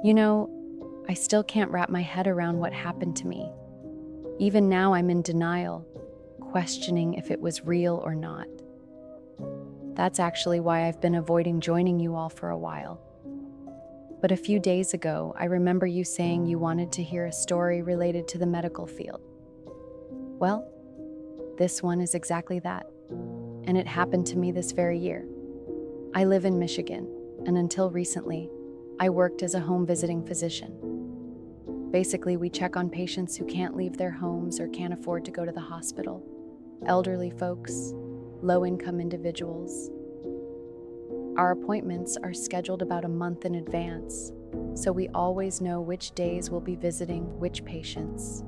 You know, I still can't wrap my head around what happened to me. Even now, I'm in denial, questioning if it was real or not. That's actually why I've been avoiding joining you all for a while. But a few days ago, I remember you saying you wanted to hear a story related to the medical field. Well, this one is exactly that, and it happened to me this very year. I live in Michigan, and until recently, I worked as a home visiting physician. Basically, we check on patients who can't leave their homes or can't afford to go to the hospital, elderly folks, low-income individuals. Our appointments are scheduled about a month in advance, so we always know which days we'll be visiting which patients.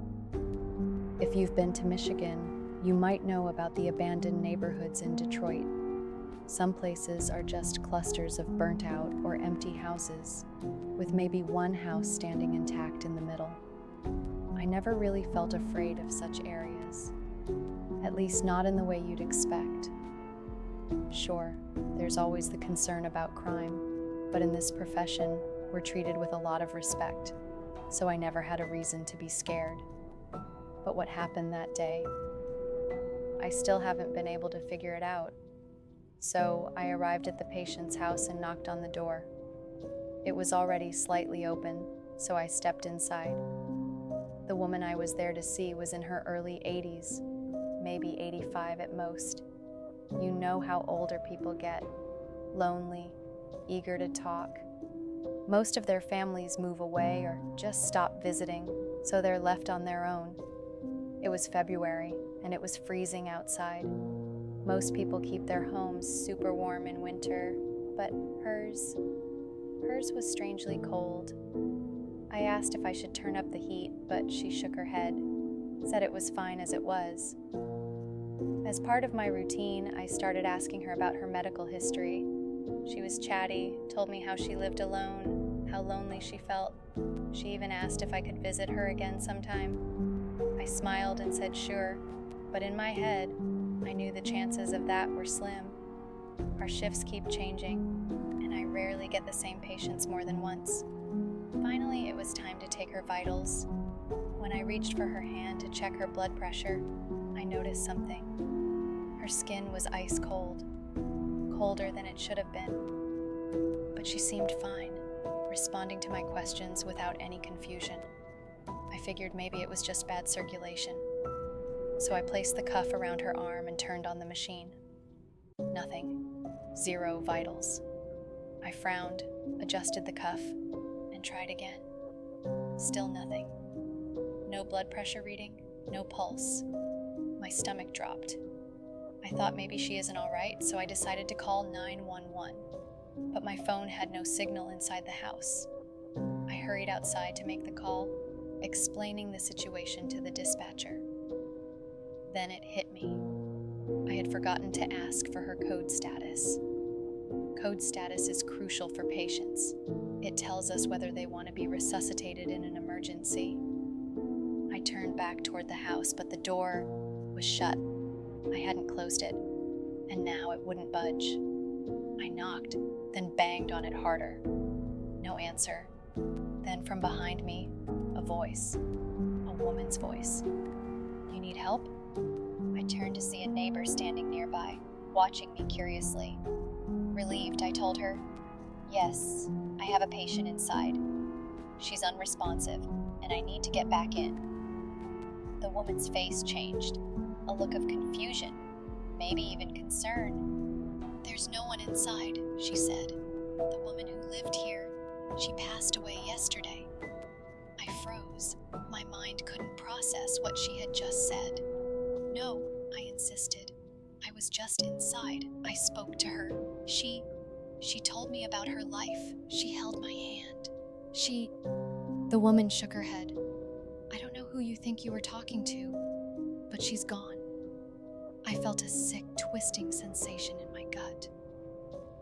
If you've been to Michigan, you might know about the abandoned neighborhoods in Detroit. Some places are just clusters of burnt-out or empty houses, with maybe one house standing intact in the middle. I never really felt afraid of such areas, at least not in the way you'd expect. Sure, there's always the concern about crime, but in this profession, we're treated with a lot of respect, so I never had a reason to be scared. But what happened that day? I still haven't been able to figure it out. So I arrived at the patient's house and knocked on the door. It was already slightly open, so I stepped inside. The woman I was there to see was in her early 80s, maybe 85 at most. You know how older people get, lonely, eager to talk. Most of their families move away or just stop visiting, so they're left on their own. It was February, and it was freezing outside. Most people keep their homes super warm in winter, but hers was strangely cold. I asked if I should turn up the heat, but she shook her head, said it was fine as it was. As part of my routine, I started asking her about her medical history. She was chatty, told me how she lived alone, how lonely she felt. She even asked if I could visit her again sometime. I smiled and said sure, but in my head, I knew the chances of that were slim. Our shifts keep changing, and I rarely get the same patients more than once. Finally, it was time to take her vitals. When I reached for her hand to check her blood pressure, I noticed something. Her skin was ice cold, colder than it should have been. But she seemed fine, responding to my questions without any confusion. I figured maybe it was just bad circulation. So I placed the cuff around her arm and turned on the machine. Nothing. 0 vitals. I frowned, adjusted the cuff, and tried again. Still nothing. No blood pressure reading, no pulse. My stomach dropped. I thought maybe she isn't all right, so I decided to call 911. But my phone had no signal inside the house. I hurried outside to make the call, explaining the situation to the dispatcher. Then it hit me. I had forgotten to ask for her code status. Code status is crucial for patients. It tells us whether they want to be resuscitated in an emergency. I turned back toward the house, but the door was shut. I hadn't closed it, and now it wouldn't budge. I knocked, then banged on it harder. No answer. Then from behind me, a voice. A woman's voice. "You need help?" I turned to see a neighbor standing nearby, watching me curiously. Relieved, I told her, "Yes, I have a patient inside. She's unresponsive, and I need to get back in." The woman's face changed, a look of confusion, maybe even concern. "There's no one inside," she said. "The woman who lived here, she passed away yesterday." I froze. My mind couldn't process what she had just said. "No," I insisted. "I was just inside. I spoke to her. She told me about her life. She held my hand. The woman shook her head. "I don't know who you think you were talking to, but she's gone." I felt a sick, twisting sensation in my gut.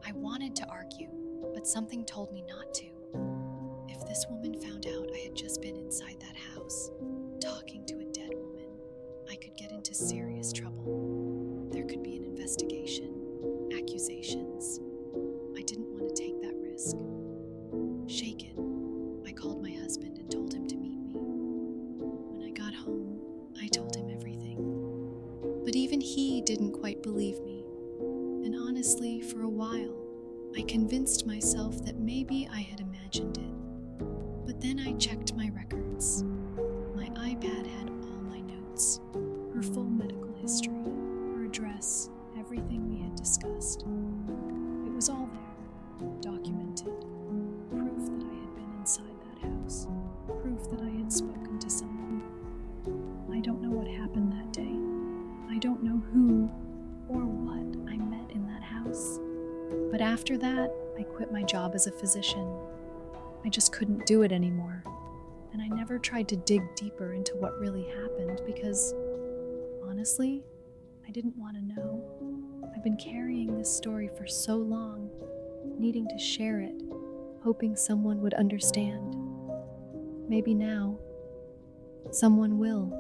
I wanted to argue, but something told me not to. If this woman found out I had just been inside that house, talking to a dead woman, I could get into serious trouble. There could be an investigation, accusations. I didn't want to take that risk. Shaken, I But even he didn't quite believe me. And honestly, for a while, I convinced myself that maybe I had imagined it. But then I checked my records. My iPad had all my notes, her full medical history, her address, everything we had discussed. It was all there, documented, proof that I had been inside that house, proof that I had spoken to someone. I don't know what happened that day. I don't know who or what I met in that house. But after that, I quit my job as a physician. I just couldn't do it anymore. And I never tried to dig deeper into what really happened because, honestly, I didn't want to know. I've been carrying this story for so long, needing to share it, hoping someone would understand. Maybe now, someone will.